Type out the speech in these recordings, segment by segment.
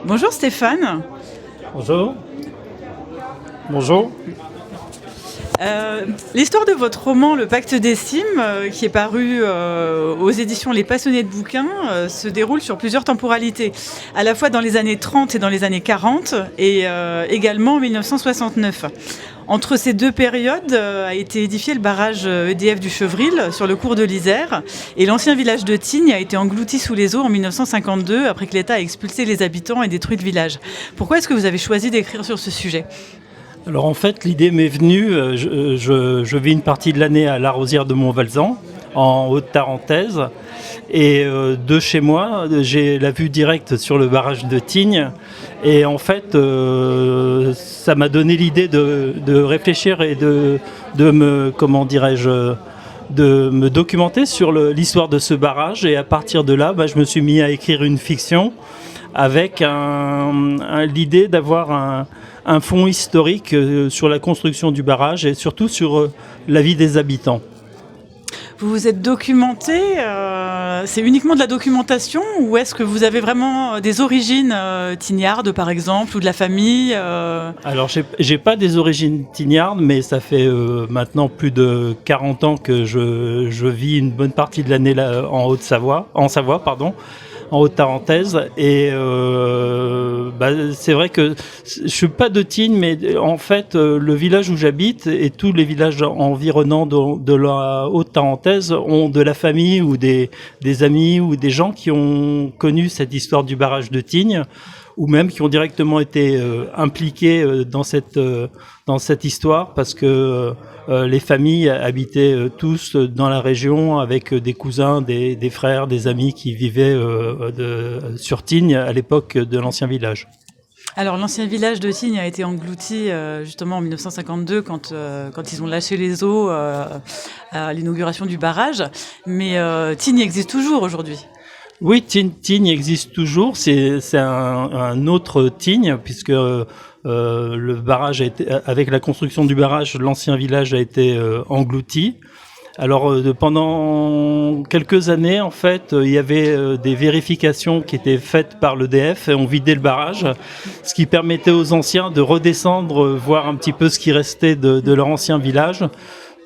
Bonjour Stéphane. Bonjour. Bonjour. L'histoire de votre roman Le Pacte des Cimes, qui est paru aux éditions Les Passionnés de bouquins, se déroule sur plusieurs temporalités, à la fois dans les années 30 et dans les années 40, et également en 1969. Entre ces deux périodes a été édifié le barrage EDF du Chevril sur le cours de l'Isère, et l'ancien village de Tignes a été englouti sous les eaux en 1952 après que l'État a expulsé les habitants et détruit le village. Pourquoi est-ce que vous avez choisi d'écrire sur ce sujet ? Alors en fait, l'idée m'est venue, je vis une partie de l'année à la Rosière de Montvalzan, en Haute-Tarentaise, et de chez moi, j'ai la vue directe sur le barrage de Tignes, et en fait, ça m'a donné l'idée de réfléchir et de me, comment dirais-je, de me documenter sur l'histoire de ce barrage, et à partir de là, je me suis mis à écrire une fiction avec l'idée d'avoir un fond historique sur la construction du barrage et surtout sur la vie des habitants. Vous vous êtes documenté, c'est uniquement de la documentation ou est-ce que vous avez vraiment des origines tignardes par exemple ou de la famille Alors j'ai pas des origines tignardes, mais ça fait maintenant plus de 40 ans que je vis une bonne partie de l'année là, en Savoie, en Haute-Tarentaise, et c'est vrai que je suis pas de Tignes, mais en fait le village où j'habite et tous les villages environnants de la Haute-Tarentaise ont de la famille ou des amis ou des gens qui ont connu cette histoire du barrage de Tignes, ou même qui ont directement été impliqués dans cette histoire, parce que les familles habitaient tous dans la région avec des cousins, des frères, des amis qui vivaient sur Tignes à l'époque de l'ancien village. Alors l'ancien village de Tignes a été englouti justement en 1952 quand ils ont lâché les eaux à l'inauguration du barrage, mais Tignes existe toujours aujourd'hui. Oui, Tignes existe toujours, c'est un autre Tignes, puisque le barrage avec la construction du barrage, l'ancien village a été englouti. Alors pendant quelques années, en fait, il y avait des vérifications qui étaient faites par l'EDF et on vidait le barrage, ce qui permettait aux anciens de redescendre, voir un petit peu ce qui restait de leur ancien village.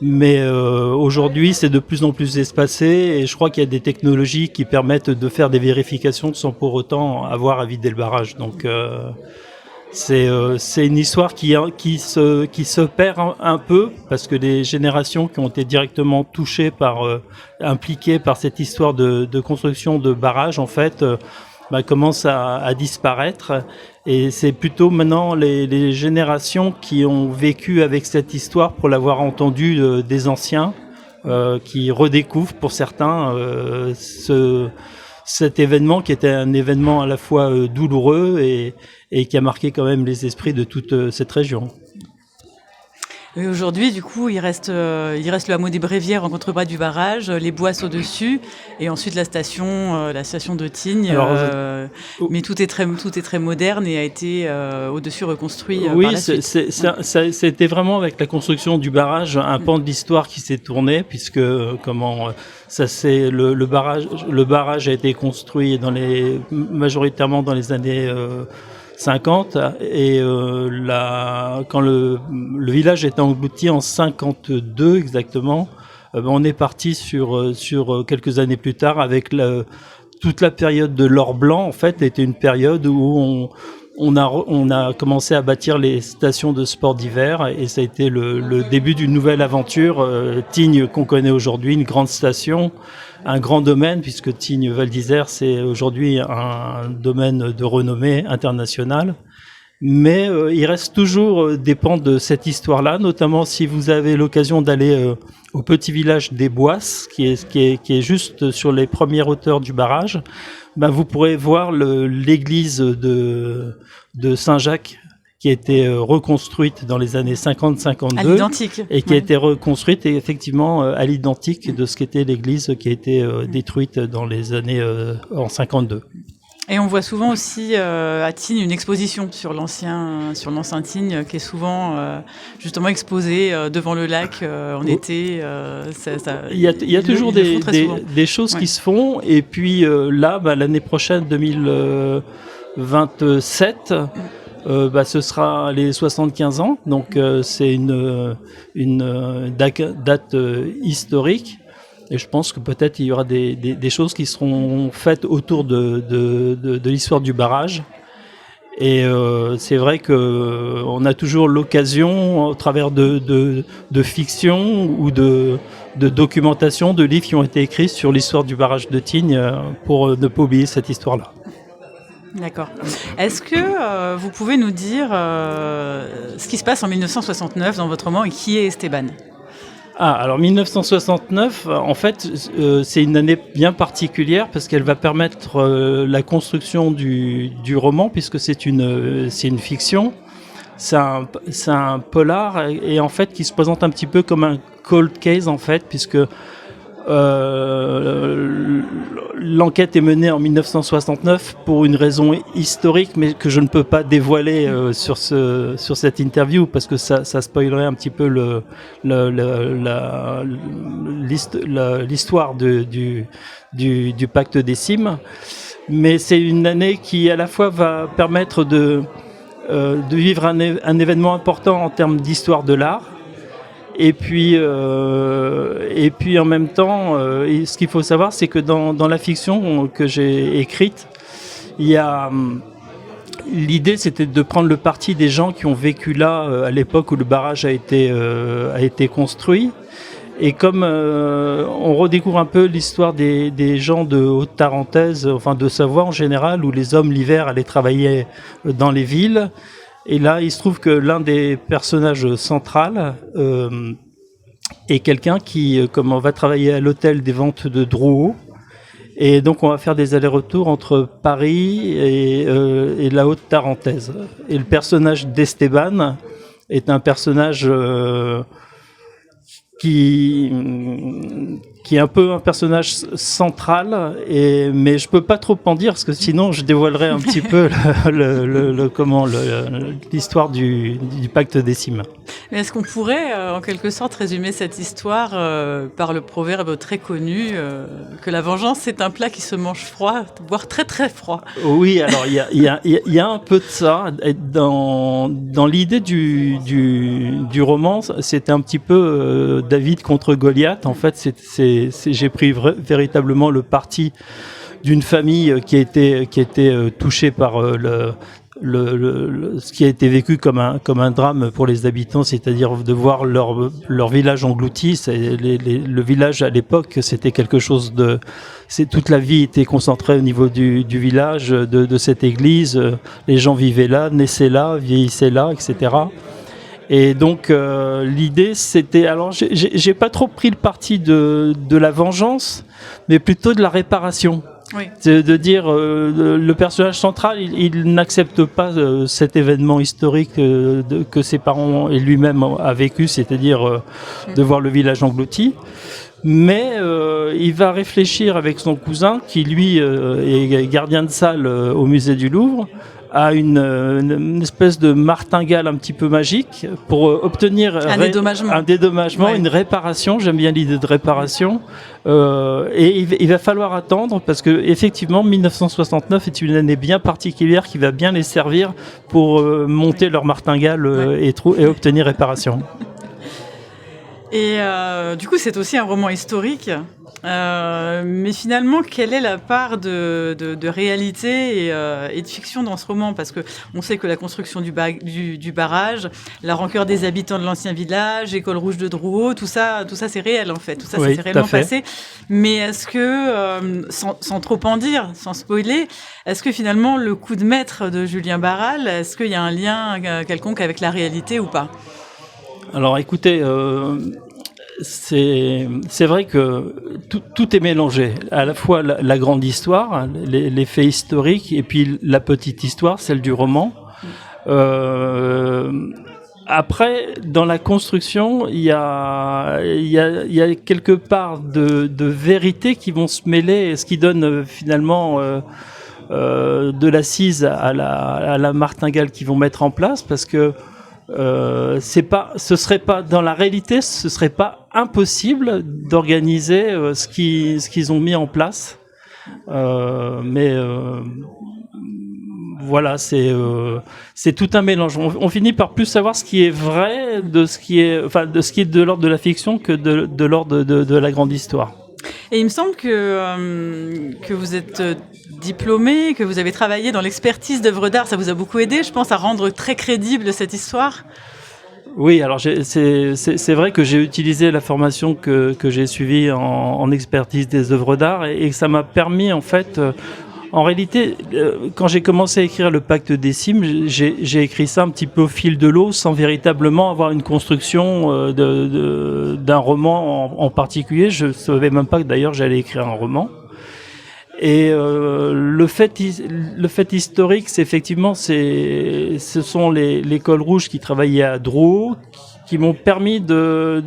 Mais aujourd'hui, c'est de plus en plus espacé et je crois qu'il y a des technologies qui permettent de faire des vérifications sans pour autant avoir à vider le barrage. Donc c'est une histoire qui se perd un peu, parce que les générations qui ont été directement touchées impliquées par cette histoire de construction de barrages, en fait, commencent à disparaître. Et c'est plutôt maintenant les générations qui ont vécu avec cette histoire pour l'avoir entendue des anciens, qui redécouvrent pour certains cet événement qui était un événement à la fois douloureux et qui a marqué quand même les esprits de toute cette région. Et aujourd'hui, du coup, il reste le hameau des Brévières en contrebas du barrage, les Boisses au-dessus, et ensuite la station de Tignes. Mais tout est très moderne et a été au-dessus reconstruit oui, par la suite. C'était vraiment avec la construction du barrage un pan de l'histoire qui s'est tourné, puisque le barrage a été construit majoritairement dans les années 50, et quand le village était englouti en 52 exactement, on est parti sur quelques années plus tard avec toute la période de l'or blanc. En fait, était une période où on a commencé à bâtir les stations de sport d'hiver, et ça a été le début d'une nouvelle aventure. Tignes qu'on connaît aujourd'hui, une grande station, un grand domaine, puisque Tignes Val d'Isère, c'est aujourd'hui un domaine de renommée internationale. Mais il reste toujours des pans de cette histoire-là, notamment si vous avez l'occasion d'aller au petit village des Boisses, qui est juste sur les premières hauteurs du barrage. Vous pourrez voir l'église de Saint-Jacques, qui a été reconstruite dans les années 50-52. À l'identique. Et qui a été reconstruite effectivement à l'identique de ce qu'était l'église qui a été détruite dans les années en 52. Et on voit souvent aussi à Tignes une exposition sur l'ancien Tignes, qui est souvent justement exposé devant le lac en été. Il y a toujours des choses qui se font. Et puis là, l'année prochaine, 27, ce sera les 75 ans. Donc c'est une date historique. Et je pense que peut-être il y aura des choses qui seront faites autour de l'histoire du barrage. Et c'est vrai que on a toujours l'occasion, au travers de fiction ou de documentation, de livres qui ont été écrits sur l'histoire du barrage de Tignes, pour ne pas oublier cette histoire-là. D'accord. Est-ce que vous pouvez nous dire ce qui se passe en 1969 dans votre roman et qui est Esteban ? Alors 1969, en fait, c'est une année bien particulière parce qu'elle va permettre la construction du roman, puisque c'est une fiction. C'est un polar et en fait qui se présente un petit peu comme un cold case en fait, puisque l'enquête est menée en 1969 pour une raison historique, mais que je ne peux pas dévoiler sur cette interview parce que ça spoilerait un petit peu l'histoire du pacte des cimes. Mais c'est une année qui à la fois va permettre de vivre un événement important en termes d'histoire de l'art. Et puis en même temps, ce qu'il faut savoir, c'est que dans la fiction que j'ai écrite, il y a l'idée, c'était de prendre le parti des gens qui ont vécu là à l'époque où le barrage a été construit. Et comme on redécouvre un peu l'histoire des gens de Haute-Tarentaise, enfin de Savoie en général, où les hommes l'hiver allaient travailler dans les villes. Et là, il se trouve que l'un des personnages centraux est quelqu'un qui va travailler à l'hôtel des ventes de Drouot. Et donc, on va faire des allers-retours entre Paris et la Haute-Tarentaise. Et le personnage d'Esteban est un personnage qui est un peu un personnage central, mais je peux pas trop en dire parce que sinon je dévoilerais un petit peu l'histoire du pacte des cimes. Mais est-ce qu'on pourrait en quelque sorte résumer cette histoire par le proverbe très connu que la vengeance c'est un plat qui se mange froid, voire très très froid? Oui, alors il y a un peu de ça dans l'idée du roman. C'était un petit peu David contre Goliath. En fait, j'ai pris véritablement le parti d'une famille qui a été touchée par ce qui a été vécu comme un drame pour les habitants, c'est-à-dire de voir leur village englouti. Le village à l'époque, c'était quelque chose toute la vie était concentrée au niveau du village, de cette église. Les gens vivaient là, naissaient là, vieillissaient là, etc. Et donc l'idée c'était, alors j'ai pas trop pris le parti de la vengeance, mais plutôt de la réparation. Oui. De dire le personnage central il n'accepte pas cet événement historique que ses parents et lui-même a vécu, c'est-à-dire de voir le village englouti. Mais il va réfléchir avec son cousin qui lui est gardien de salle au musée du Louvre, à une espèce de martingale un petit peu magique pour obtenir un dédommagement, ouais. Une réparation. J'aime bien l'idée de réparation. Et il va falloir attendre parce que effectivement 1969 est une année bien particulière qui va bien les servir pour monter leur martingale et obtenir réparation. Et du coup, c'est aussi un roman historique. Mais finalement, quelle est la part de réalité et de fiction dans ce roman? Parce que on sait que la construction du barrage, la rancœur des habitants de l'ancien village, École Rouge de Drouot, tout ça c'est réel en fait. Tout ça, oui, c'est réellement passé. Mais est-ce que, sans trop en dire, sans spoiler, est-ce que finalement le coup de maître de Julien Barral, est-ce qu'il y a un lien quelconque avec la réalité ou pas? Alors écoutez, c'est vrai que tout est mélangé. À la fois la grande histoire, les faits historiques, et puis la petite histoire, celle du roman. Après, dans la construction, il y a quelque part de vérité qui vont se mêler, ce qui donne finalement de l'assise à la martingale qu'ils vont mettre en place, parce que ce serait pas dans la réalité, ce serait pas impossible d'organiser ce qu'ils ont mis en place, mais voilà, c'est tout un mélange. On finit par plus savoir ce qui est vrai de ce qui est, enfin, de ce qui est de l'ordre de la fiction que de l'ordre de la grande histoire. Et il me semble que vous êtes diplômé, que vous avez travaillé dans l'expertise d'œuvres d'art. Ça vous a beaucoup aidé, je pense, à rendre très crédible cette histoire. Oui, alors c'est vrai que j'ai utilisé la formation que j'ai suivie en expertise des œuvres d'art et ça m'a permis en fait, en réalité, quand j'ai commencé à écrire le Pacte des Cimes, j'ai écrit ça un petit peu au fil de l'eau sans véritablement avoir une construction d'un roman en particulier. Je savais même pas que d'ailleurs j'allais écrire un roman. Et le fait historique, c'est effectivement, ce sont les cols rouges qui travaillaient à Drouot, qui m'ont permis de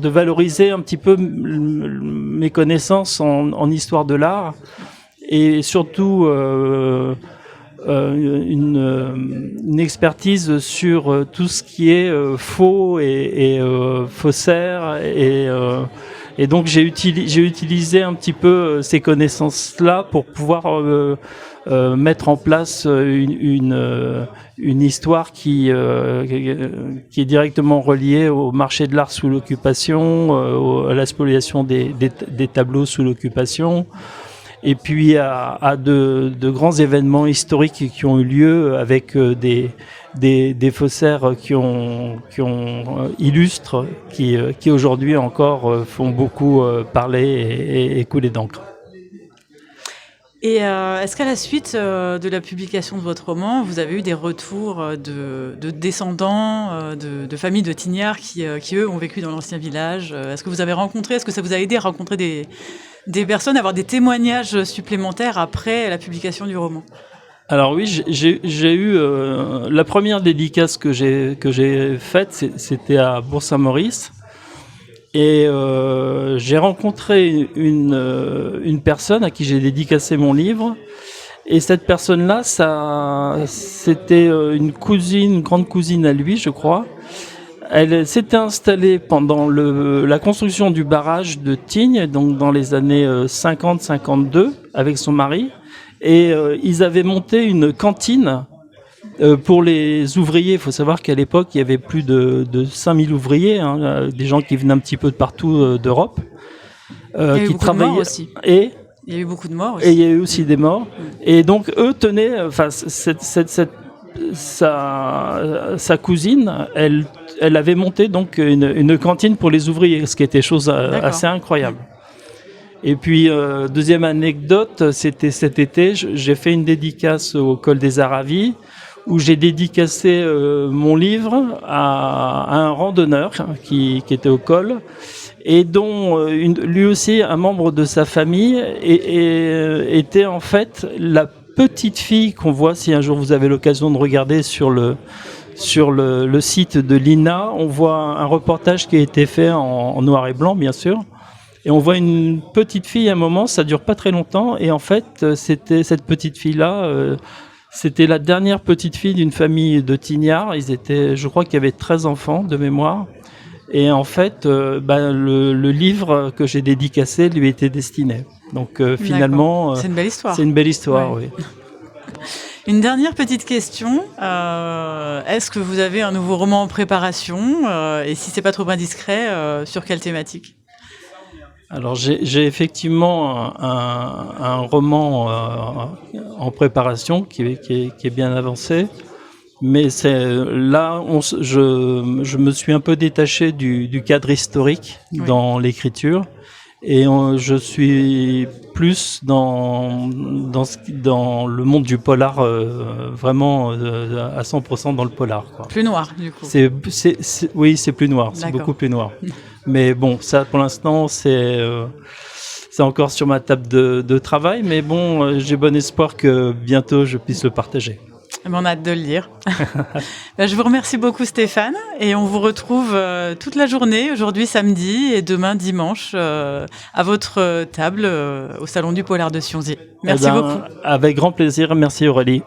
valoriser un petit peu mes connaissances en histoire de l'art et surtout une expertise sur tout ce qui est faux et faussaire et donc j'ai utilisé un petit peu ces connaissances-là pour pouvoir mettre en place une histoire qui est directement reliée au marché de l'art sous l'occupation, à la spoliation des tableaux sous l'occupation, et puis à de grands événements historiques qui ont eu lieu avec des faussaires qui illustrent, qui aujourd'hui encore font beaucoup parler et couler d'encre. Et est-ce qu'à la suite de la publication de votre roman, vous avez eu des retours de descendants, de familles de Tignards qui eux ont vécu dans l'ancien village? Est-ce que vous avez rencontré, est-ce que ça vous a aidé à rencontrer des personnes, à avoir des témoignages supplémentaires après la publication du roman? Alors oui, j'ai eu la première dédicace que j'ai faite, c'était à Bourg-Saint-Maurice, et j'ai rencontré une personne à qui j'ai dédicacé mon livre, et cette personne-là, c'était une grande cousine à lui, je crois. Elle s'était installée pendant la construction du barrage de Tignes, donc dans les années 50-52, avec son mari. Et ils avaient monté une cantine pour les ouvriers. Il faut savoir qu'à l'époque, il y avait plus de 5000 ouvriers, hein, des gens qui venaient un petit peu de partout d'Europe. Qui travaillaient. De morts aussi. Et il y a eu beaucoup de morts aussi. Et il y a eu aussi des morts. Et donc, eux tenaient... Enfin, sa cousine, elle avait monté donc une cantine pour les ouvriers, ce qui était chose assez incroyable. Et puis, deuxième anecdote, c'était cet été, j'ai fait une dédicace au Col des Aravis, où j'ai dédicacé mon livre à un randonneur qui était au col, et dont lui aussi, un membre de sa famille, était en fait la petite fille qu'on voit, si un jour vous avez l'occasion de regarder sur le site de l'INA, on voit un reportage qui a été fait en noir et blanc, bien sûr. Et on voit une petite fille à un moment, ça dure pas très longtemps, et en fait, c'était cette petite fille-là, c'était la dernière petite fille d'une famille de Tignards. Je crois qu'il y avait 13 enfants de mémoire. Et en fait, le livre que j'ai dédicacé lui était destiné. Donc finalement, c'est une belle histoire. C'est une belle histoire, oui. Une dernière petite question. Est-ce que vous avez un nouveau roman en préparation? Et si c'est pas trop indiscret, sur quelle thématique? Alors j'ai effectivement un roman en préparation qui est bien avancé, mais je me suis un peu détaché du cadre historique dans l'écriture, et je suis plus dans le monde du polar, vraiment à 100% dans le polar, quoi. Plus noir, du coup. Oui, c'est plus noir, c'est beaucoup plus noir. Mais bon, ça pour l'instant c'est encore sur ma table de travail, mais bon, j'ai bon espoir que bientôt je puisse le partager. On a hâte de le lire. Je vous remercie beaucoup Stéphane, et on vous retrouve toute la journée, aujourd'hui samedi et demain dimanche, à votre table au Salon du Polar de Sionzy. Merci beaucoup. Avec grand plaisir, merci Aurélie.